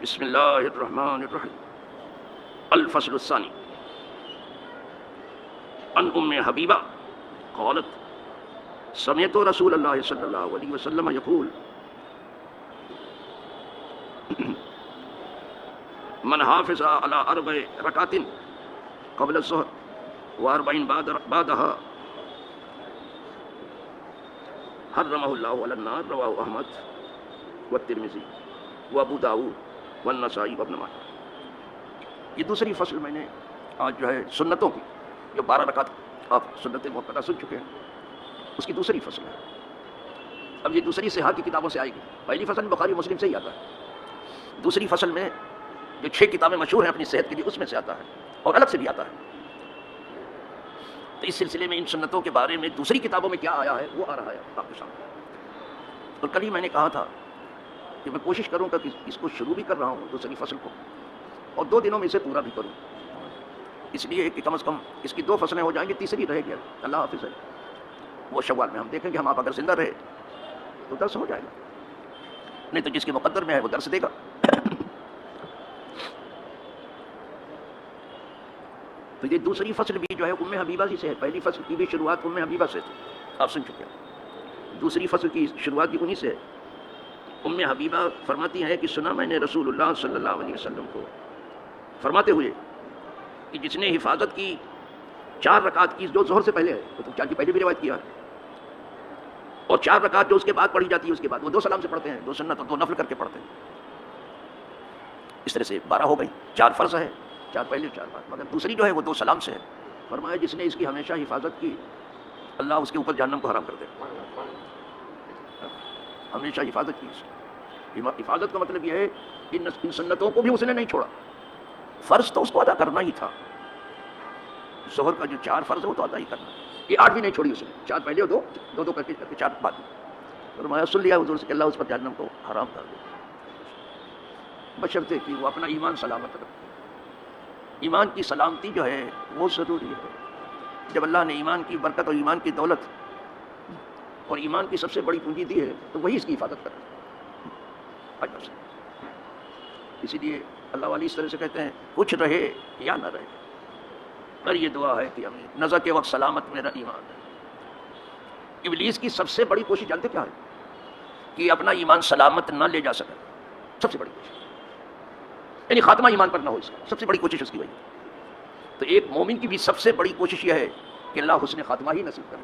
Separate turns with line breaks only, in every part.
بسم اللہ الرحمن الرحیم. الفصل الثانی. عن ام حبیبہ قالت سمعت رسول اللہ صلی اللہ علیہ وسلم یقول من حافظ على 4 رکعات قبل الظہر و40 بعدها حرمہ اللہ علی النار. رواہ احمد والترمذی وابو داؤد والنسائی وابن ماجہ. یہ دوسری فصل میں نے آج جو ہے سنتوں کی، جو 12 رکعت آپ سنت مؤکدہ سن چکے ہیں، اس کی دوسری فصل ہے. اب یہ دوسری صحاح کی کتابوں سے آئے گی. پہلی فصل بخاری مسلم سے ہی آتا ہے. دوسری فصل میں جو 6 کتابیں مشہور ہیں اپنی صحت کے لیے، اس میں سے آتا ہے اور الگ سے بھی آتا ہے. تو اس سلسلے میں ان سنتوں کے بارے میں دوسری کتابوں میں کیا آیا ہے وہ آ رہا ہے آپ کے سامنے. اور کل ہی میں نے کہا تھا کہ میں کوشش کروں گا کہ اس کو شروع بھی کر رہا ہوں دوسری فصل کو، اور 2 دنوں میں اسے پورا بھی کروں، اس لیے کہ کم از کم اس کی 2 فصلیں ہو جائیں گی، تیسری رہے گی. اللہ حافظ ہے وہ شوال میں ہم دیکھیں گے. ہم آپ اگر زندہ رہے تو درس ہو جائے گا، نہیں تو جس کے مقدر میں ہے وہ درس دے گا. تو یہ دوسری فصل بھی جو ہے ام حبیبہ سے ہے. پہلی فصل کی بھی شروعات ام حبیبہ سے تھی، آپ سن چکے ہیں. دوسری فصل کی شروعات بھی انہی سے ہے. ام حبیبہ فرماتی ہیں کہ سنا میں نے رسول اللہ صلی اللہ علیہ وسلم کو فرماتے ہوئے کہ جس نے حفاظت کی 4 رکعت کی جو ظہر سے پہلے ہے، وہ تو 4 کی پہلے بھی روایت کیا ہے، اور 4 رکعت جو اس کے بعد پڑھی جاتی ہے، اس کے بعد وہ 2 سلام سے پڑھتے ہیں، 2 سنت اور 2 نفل کر کے پڑھتے ہیں. اس طرح سے 12 ہو گئی. 4 فرض ہے، 4 پہلے 4 بعد، مگر دوسری جو ہے وہ 2 سلام سے ہے. فرمایا جس نے اس کی ہمیشہ حفاظت کی، اللہ اس کے اوپر جہنم کو حرام کر دے. ہمیشہ حفاظت کی. حفاظت کا مطلب یہ ہے کہ ان سنتوں کو بھی اس نے نہیں چھوڑا. فرض تو اس کو ادا کرنا ہی تھا. ظہر کا جو 4 فرض ہے وہ تو ادا ہی کرنا. یہ 8 بھی نہیں چھوڑی اس نے. 4 پہلے اور 2 کر کے 4 بعد. فرمایا سن لیا حضور سے کہ اللہ اس پر جہنم کو حرام کر دے، بشرطے کہ وہ اپنا ایمان سلامت رکھے. ایمان کی سلامتی جو ہے وہ ضروری ہے. جب اللہ نے ایمان کی برکت اور ایمان کی دولت اور ایمان کی سب سے بڑی پونجی دی ہے تو وہی اس کی حفاظت کرے. اسی لیے اللہ والی اس طرح سے کہتے ہیں کچھ رہے یا نہ رہے، پر یہ دعا ہے کہ ہمیں نزع کے وقت سلامت میرا ایمان ہے. ابلیس کی سب سے بڑی کوشش جانتے کیا ہے؟ کہ اپنا ایمان سلامت نہ لے جا سکے. سب سے بڑی کوشش یعنی خاتمہ ایمان پر نہ ہو، اس کا سب سے بڑی کوشش اس کی وہی. تو ایک مومن کی بھی سب سے بڑی کوشش یہ ہے کہ اللہ حسن خاتمہ ہی نصیب کرے.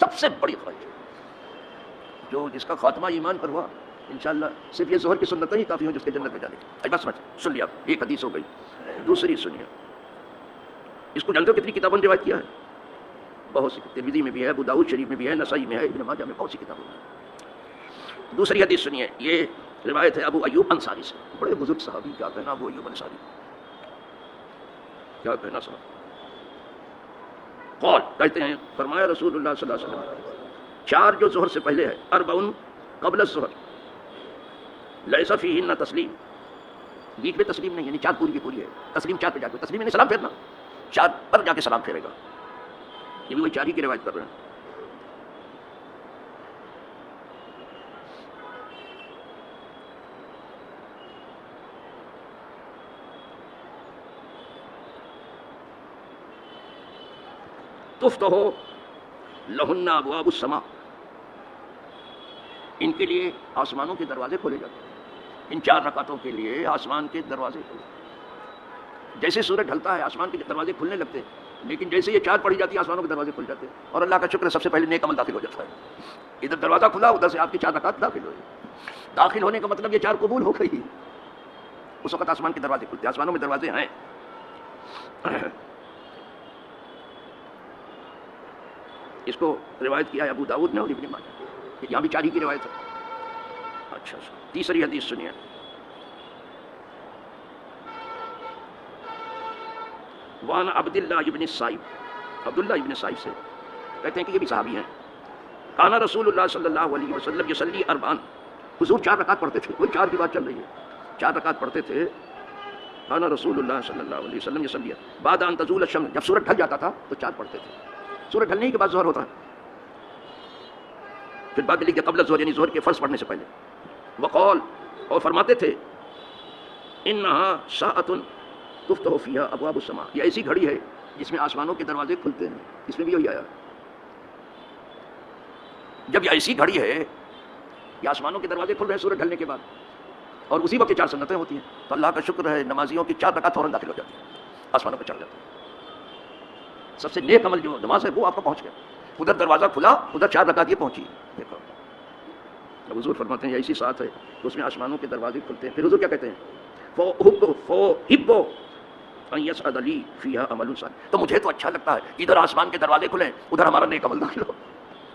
سب سے بڑی خواہش جو جس کا خاتمہ ایمان پر ہوا، انشاءاللہ صرف یہ ظہر کی سنتیں ہی کافی ہوں جس کے جنت میں جانے کی. بس سمجھ سن لیا. ایک حدیث ہو گئی. دوسری سنیے. اس کو جانتے ہو کتنی کتابوں نے روایت کیا ہے؟ بہت سی. ترمذی میں بھی ہے، ابو داؤد شریف میں بھی ہے، نسائی میں ہے، ابن ماجہ میں، بہت سی کتابوں میں. دوسری حدیث سنیے. یہ روایت ہے ابو ایوب انصاری سے. بڑے بزرگ صحابی، کیا کہنا ابو ایوب انصاری، کیا کہنا صاحب. قال کہتے ہیں فرمایا رسول اللہ صلی اللہ علیہ وسلم 4 جو ظہر سے پہلے ہے، 4 قبل الظہر لیس فیہن تسلیم، بیچ میں تسلیم نہیں، یعنی 4 پوری کی پوری ہے. تسلیم 4 پہ جا کے، تسلیم یعنی سلام پھیرنا، 4 پر جا کے سلام پھیرے گا. یہ بھی وہی 4 ہی کی روایت کر رہے ہیں. تفتح لہن ابواب السماء، ان کے لیے آسمانوں کے دروازے کھولے جاتے ہیں. ان 4 رکعتوں کے لیے آسمان کے دروازے کھولے. جیسے سورج ڈھلتا ہے آسمان کے دروازے کھلنے لگتے ہیں، لیکن جیسے یہ 4 پڑھی جاتی ہے آسمانوں کے دروازے کھل جاتے ہیں. اور اللہ کا شکر ہے سب سے پہلے نیک عمل داخل ہو جاتا ہے. ادھر دروازہ کھلا، ادھر سے آپ کی 4 رکعت داخل ہوئی. داخل ہونے کا مطلب یہ 4 قبول ہو گئی. اس وقت آسمان کے دروازے کھلتے ہیں. آسمانوں میں دروازے ہیں. اس کو روایت کیا ہے ابو داؤد نے اور ابن ماجہ. یہاں بھی 4 ہی کی روایت ہے. اچھا. تیسری حدیث سنیے. وان عبداللہ ابن السائب، عبداللہ ابن السائب سے کہتے ہیں کہ یہ بھی صحابی ہیں. کانا رسول اللہ صلی اللہ علیہ وسلم یصلی 4، حضور 4 رکعت پڑھتے تھے. وہی 4 کی بات چل رہی ہے. 4 رکعت پڑھتے تھے. کانا رسول اللہ صلی اللہ علیہ وسلم یصلی بعد ان تزول الشمس، جب سورج ڈھل جاتا تھا تو 4 پڑھتے تھے. سورج ڈھلنے کے بعد ظہر ہوتا ہے. پھر بعد لکھ دیا قبل ظہر، یعنی ظہر کے فرض پڑھنے سے پہلے. وقال، اور فرماتے تھے انہا ساعۃ تفتح فیہا ابواب السماء، یہ ایسی گھڑی ہے جس میں آسمانوں کے دروازے کھلتے ہیں. اس میں بھی یہی آیا. جب یہ ایسی گھڑی ہے کہ آسمانوں کے دروازے کھل رہے ہیں سورج ڈھلنے کے بعد، اور اسی وقت 4 سنتیں ہوتی ہیں، تو اللہ کا شکر ہے نمازیوں کی 4 رکعت فوراً داخل ہو جاتی ہیں، آسمانوں پہ چڑھ جاتے ہیں. سب سے نیک عمل جو نماز ہے وہ آپ کو پہنچ گیا. ادھر دروازہ کھلا، ادھر 4 رکعت یہ پہنچی. دیکھو اب حضور فرماتے ہیں ایسی ساتھ ہے کہ اس میں آسمانوں کے دروازے کھلتے ہیں. پھر حضور کیا کہتے ہیں؟ يَسْعَدَ لِي فِيهَا عَمَلٌ صَالِحٌ، تو مجھے تو اچھا لگتا ہے کہ ادھر آسمان کے دروازے کھلیں، ادھر ہمارا نیک عمل داخل ہو.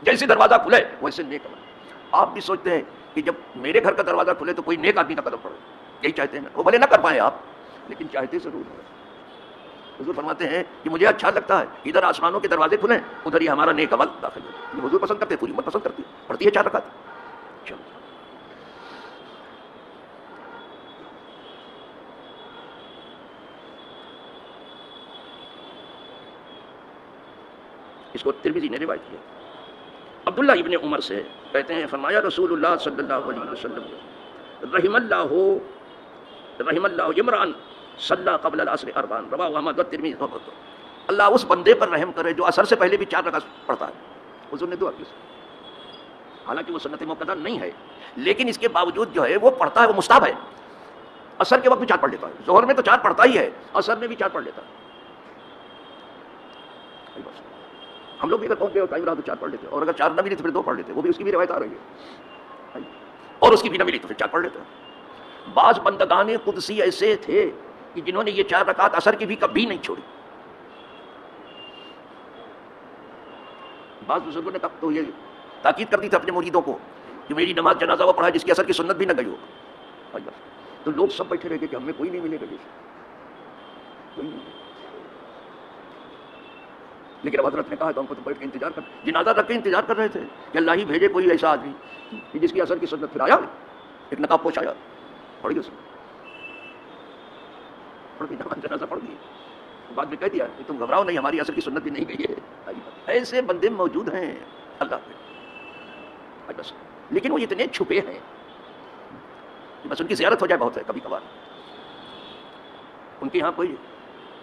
جیسے دروازہ کھلے ویسے نیک عمل. آپ بھی سوچتے ہیں کہ جب میرے گھر کا دروازہ کھلے تو کوئی نیک آدمی کا قدم پڑے، یہی چاہتے ہیں. وہ بھلے نہ کر پائیں آپ، لیکن چاہتے ضرور ہیں. حضور فرماتے ہیں کہ مجھے اچھا لگتا ہے کہ ادھر آسمانوں کے دروازے کھلیں، ادھر یہ ہمارا نیک عمل داخل ہو. یہ حضور پسند کرتے ہیں، پوری امت پسند کرتی ہے، پڑھتی ہے 4 رکعت. چلو اس کو ترمذی نے روایت کیا. عبداللہ ابن عمر سے کہتے ہیں فرمایا رسول اللہ صلی اللہ علیہ وسلم رحم اللہ عمران صلی قبل العصر 4 رواہ احمد والترمذی. اللہ اس بندے پر رحم کرے جو عصر سے پہلے بھی 4 رکعت پڑھتا ہے. حضور نے دعا کی. حالانکہ وہ سنت موقدہ نہیں ہے، لیکن اس کے باوجود جو ہے وہ پڑھتا ہے، وہ مستحب ہے. عصر کے وقت بھی 4 پڑھ لیتا ہے، ظہر میں تو 4 پڑھتا ہی ہے، عصر میں بھی 4 پڑھ لیتا ہے. ہم لوگ بھی اگر پہنچ گئے اور ٹائم رہا تو 4 پڑھ لیتے، اور اگر 4 نہ ملی تو پھر 2 پڑھ لیتے. وہ بھی اس کی بھی روایت آ رہی ہے، اور اس کی بھی نہ ملی تو پھر 4 پڑھ لیتے. بعض بندگان قدسی ایسے تھے کہ جنہوں نے یہ 4 رکعت عصر کی بھی کبھی نہیں چھوڑی. بعض بزرگوں نے تو یہ تاکید کرتی تھی اپنے مریدوں کو کہ میری نماز جنازہ وہ پڑھا جس کی عصر کی سنت بھی نہ گئی ہو. تو لوگ سب بیٹھے رہے کہ ہمیں کوئی نہیں ملے گا جیسے کوئی نہیں. لیکن اب حضرت نے کہا تو ہم کو تو بیٹھ کے انتظار کر، جنازہ رکھ کے انتظار کر رہے تھے کہ اللہ ہی بھیجے کوئی ایسا آدمی کہ جس کی عصر کی سنت. پھر آیا ایک نقاب پوش آیا، پڑھ گئی اس نے، پڑھ گئی جنازہ پڑھ گئی. بعد میں کہہ دیا کہ تم گھبراؤ نہیں، ہماری عصر کی سنت بھی نہیں گئی ہے. ایسے بندے موجود ہیں اللہ پہ بس، لیکن وہ اتنے چھپے ہیں کہ بس ان کی زیارت ہو جائے بہت ہے. کبھی کبھار ان کے یہاں کوئی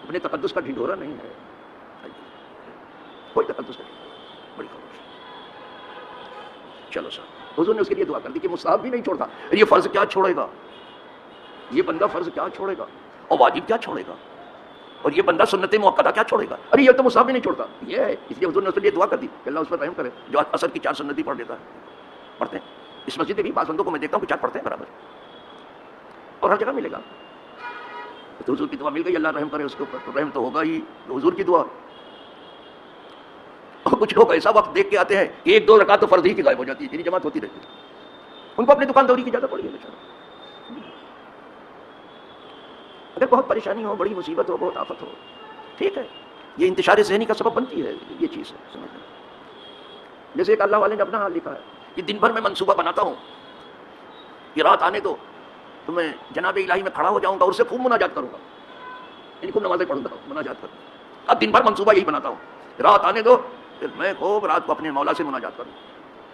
اپنے تقدس کا ڈھنڈورا نہیں ہے، کوئی تقدس نہیں. بڑی خاموش. چلو صاحب حضور نے اس کے لیے دعا کر دی کہ مستحب بھی نہیں چھوڑتا. یہ فرض کیا چھوڑے گا، یہ بندہ فرض کیا چھوڑے گا اور واجب کیا چھوڑے گا، اور یہ بندہ سنت موقدہ کیا چھوڑے گا. ارے یہ تو مستحب بھی نہیں چھوڑتا. یہ ہے اس لیے حضور نے اس کے لیے دعا کر دی کہ اللہ اس پر رحم کرے جو عصر کی 4 سنت پڑھ لیتا ہے. پڑھتے ہیں اس مسجد میں بھی بعض بندوں کو میں دیکھتا ہوں کہ 4 پڑھتے ہیں برابر، اور ہر جگہ ملے گا. تو حضور کی دعا مل گئی، اللہ رحم کرے اس کے اوپر، تو رحم تو ہوگا ہی. حضور کی دعا. اور کچھ لوگ ایسا وقت دیکھ کے آتے ہیں کہ 1-2 رکعت تو فرض ہی کی غائب ہو جاتی ہے، تیری جماعت ہوتی رہتی ہے. ان کو اپنی دکان دوری کی زیادہ پڑی ہے. اگر بہت پریشانی ہو، بڑی مصیبت ہو، بہت آفت ہو، ٹھیک ہے، یہ انتشار ذہنی کا سبب بنتی ہے یہ چیز ہے. سمجھنا جیسے ایک اللہ والے نے اپنا حال لکھا ہے کہ دن بھر میں منصوبہ بناتا ہوں کہ رات آنے دو تو میں جناب الہی میں کھڑا ہو جاؤں گا اور اس سے خوب مناجات کروں گا، یعنی خوب نمازیں پڑھوں گا، مناجات کروں گا. اب دن بھر منصوبہ یہی بناتا ہوں، رات آنے دو پھر میں خوب رات کو اپنے مولا سے مناجات کروں.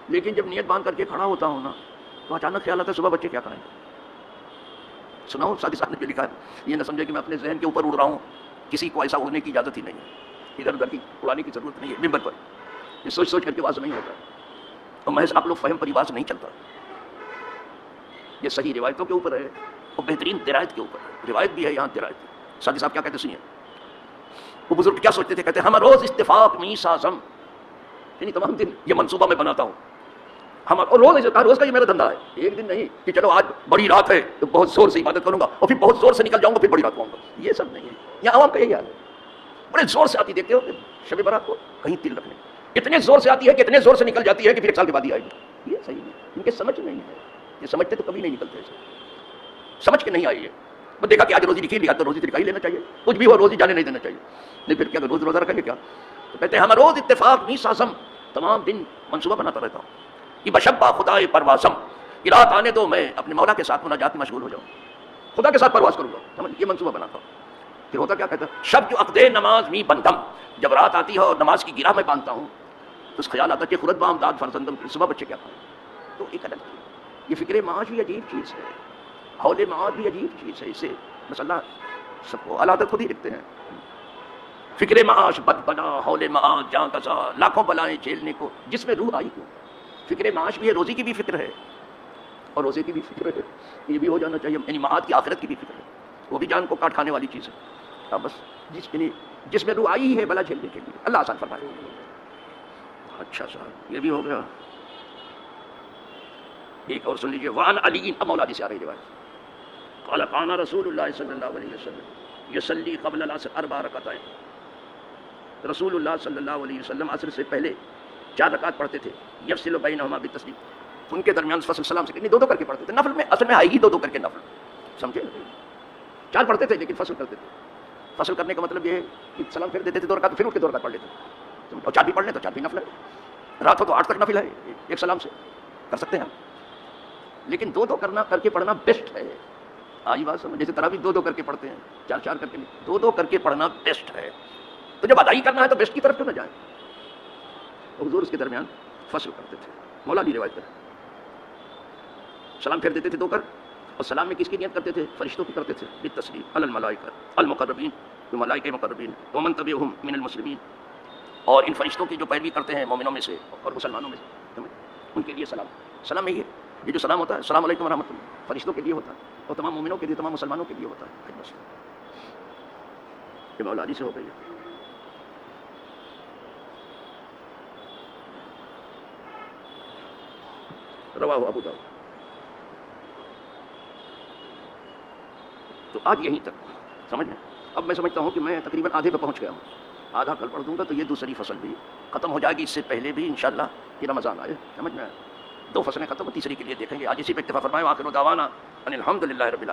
لیکن جب نیت باندھ کر کے کھڑا ہوتا ہوں نا تو اچانک خیال آتا ہے صبح بچے کیا کھائیں گے. سناؤ ساتھ ساتھ نے جو لکھا ہے، یہ نہ سمجھے کہ میں اپنے ذہن کے اوپر اڑ رہا ہوں، کسی کو ایسا اڑنے کی اجازت ہی نہیں ہے، ادھر ادھر کی اڑانے کی ضرورت نہیں ہے. ممبر پر یہ سوچ سوچ کر کے واضح نہیں ہوتا، اور محض آپ لوگ فہم پر واضح نہیں چلتا. یہ صحیح روایتوں کے اوپر ہے اور بہترین درایت کے اوپر ہے. روایت بھی ہے یہاں درایت. ساتھی صاحب کیا کہتے سنیے، وہ بزرگ کیا سوچتے تھے، کہتے ہم روز اتفاق می سازم، یعنی تمام دن یہ منصوبہ میں بناتا ہوں. ہم اور روز کا یہ میرا دھندا ہے. ایک دن نہیں کہ چلو آج بڑی رات ہے تو بہت زور سے عبادت کروں گا اور پھر بہت زور سے نکل جاؤں گا، پھر بڑی رات کو آؤں گا. یہ سب نہیں ہے. یہاں عوام کا یہی حال ہے، بڑے زور سے آتی دیکھتے ہو شب برات کو کہیں تل رکھنے، اتنے زور سے آتی ہے کہ اتنے زور سے نکل جاتی ہے کہ پھر 1 سال کے بعد ہی آئے گی. یہ صحیح نہیں، ان کے سمجھ نہیں ہے. یہ سمجھتے تو کبھی نہیں نکلتے ایسے، سمجھ کے نہیں آئی ہے. وہ دیکھا کہ آج روزی لکھی لیا تو روزی طریقہ ہی لینا چاہیے، کچھ بھی ہو روزی جانے نہیں دینا چاہیے. نہیں پھر کیا روز روزہ رکھیں گے کیا؟ تو کہتے ہیں ہم روز اتفاق می سازم، تمام دن منصوبہ بناتا رہتا ہوں. یہ بشبہ خدا پروازم، یہ رات آنے دو میں اپنے مولا کے ساتھ مناجات میں مشغول ہو جاؤں، خدا کے ساتھ پرواز کروں گا. سمجھ یہ منصوبہ بناتا ہوں. پھر ہوتا کیا کہتا ہے، شب جو عقدے نماز می بندم، جب رات آتی ہے اور نماز کی گرہ میں باندھتا ہوں تو اس خیال آتا ہے کہ خورد بام داد فرزندم، صبح بچے کیا کھائیں. تو ایک الگ یہ فکر معاش بھی عجیب چیز ہے. حول معاد بھی عجیب چیز ہے، اسے بس اللہ سب کو علادت خود ہی لکھتے ہیں. فکر معاش بد بنا حول معاد جاں کسا، لاکھوں بلائیں جھیلنے کو جس میں روح آئی کو. فکر معاش بھی ہے، روزی کی بھی فکر ہے اور روزے کی بھی فکر ہے، یہ بھی ہو جانا چاہیے. یعنی معاد کی آخرت کی بھی فکر ہے، وہ بھی جان کو کاٹ کھانے والی چیز ہے. اب بس جس میں روح آئی ہے بلا جھیلنے کے لیے، اللہ آسان فرمائے. اچھا صاحب یہ بھی ہو گیا. ایک اور سن لیجیے. وان علی، اب مولا علی سے آ رہی روایت. قال کان رسول اللہ صلی اللہ علیہ وسلم یصلی قبل العصر 4 رکعتین. رسول اللہ صلی اللہ علیہ وسلم عصر سے پہلے 4 رکعت پڑھتے تھے. یفصل بینہما بالتسلیم، ان کے درمیان فصل سلام سے، نہیں 2 کر کے پڑھتے تھے. نفل میں اصل میں آئے گی 2 کر کے نفل، سمجھے؟ 4 پڑھتے تھے لیکن فصل کرتے تھے. فصل کرنے کا مطلب یہ ہے کہ سلام پھر دیتے تھے 2 رکعت، پھر اٹھ کے 2 رکعت پڑھ لیتے تھے. اور 4 بھی پڑھ لیں تو 4 بھی نفل ہے. رات ہو تو 8 تک نفل ہے، ایک سلام سے کر سکتے ہیں. لیکن 2 کرنا کر کے پڑھنا بیسٹ ہے. آئی بات سمجھ؟ جیسے تراویح 2 کر کے پڑھتے ہیں، 4 کر کے، 2 کر کے پڑھنا بیسٹ ہے. تو جب ادائی کرنا ہے تو بیسٹ کی طرف کیوں نہ جائیں. حضور اس کے درمیان فصل کرتے تھے. مولا علی روایت ہے. سلام پھیر دیتے تھے 2 کر، اور سلام میں کس کی نیت کرتے تھے؟ فرشتوں کی کرتے تھے. بالتسلیم علی الملائکہ المقربین، جو ملائکہ مقربین، ومن تبعہم من المسلمین، اور ان فرشتوں کی جو پیروی کرتے ہیں مومنوں میں سے اور مسلمانوں میں سے، ان کے لیے سلام. سلام میں یہ جو سلام ہوتا ہے، السلام علیکم ورحمۃ اللہ، فرشتوں کے لیے ہوتا ہے اور تمام مومنوں کے لیے، تمام مسلمانوں کے لیے ہوتا ہے. یہ مولا علی سے ہو گئی ہے. رواہ ابو داؤد. تو آج یہیں تک سمجھ میں. اب میں سمجھتا ہوں کہ میں تقریباً آدھے پہ پہنچ گیا ہوں. آدھا کل پڑھ دوں گا تو یہ دوسری فصل بھی ختم ہو جائے گی. اس سے پہلے بھی انشاءاللہ کہ رمضان آئے. سمجھ میں 2 فصلیں ختم، تیسری کے لیے دیکھیں گے. آج اسی پہ اکتفا فرمائیں. آخر دعوانا ان الحمد للہ رب العالمین.